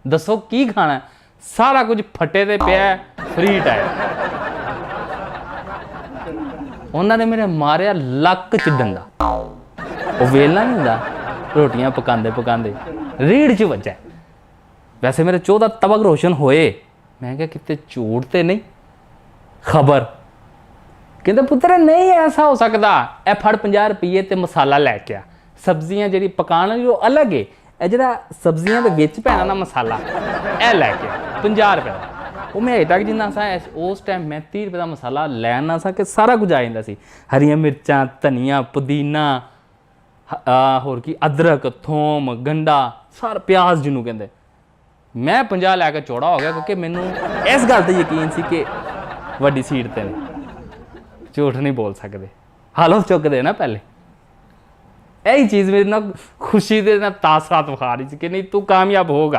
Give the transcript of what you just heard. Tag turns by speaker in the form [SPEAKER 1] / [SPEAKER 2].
[SPEAKER 1] दसो की खाना, सारा कुछ फटे ते पिया फ्री टाइम। उन्होंने मेरे मारिया लक च डंडा, वो वेलना नहीं होंदा रोटियां पकांदे पकांदे रीढ़ च वज्जा। वैसे मेरे 14 तबक रोशन होए, मैं क्या कितने झूठ तो नहीं। खबर कहते पुत्र नहीं ऐसा हो सकता, ए फड़ 50 रुपये ते मसाला लैके आ, सब्जियां जी पकाने वाली वो अलग है, ए जरा सब्जियां दे विच पैना ना मसाला ए लैके 50 रुपये। वो मैं अजे तक जिन्ना सा उस टाइम मैं 30 रुपये का मसाला लैना सा कि सारा कुछ आ जाता सी। हरियां मिर्चां, धनिया, पुदीना, होर की अदरक, थोम, गंढा, सारा प्याज जिन्हों कहते। मैं 50 लैके चौड़ा हो गया क्योंकि मैनू इस गल ते यकीन सी कि वड्डी सीट ते ने, झूठ नहीं बोल सकते, हालों चुकते ना पहले। यही चीज़ मेरी ना खुशी दे ना तासरात विखा रही थी कि नहीं तू कामयाब होगा।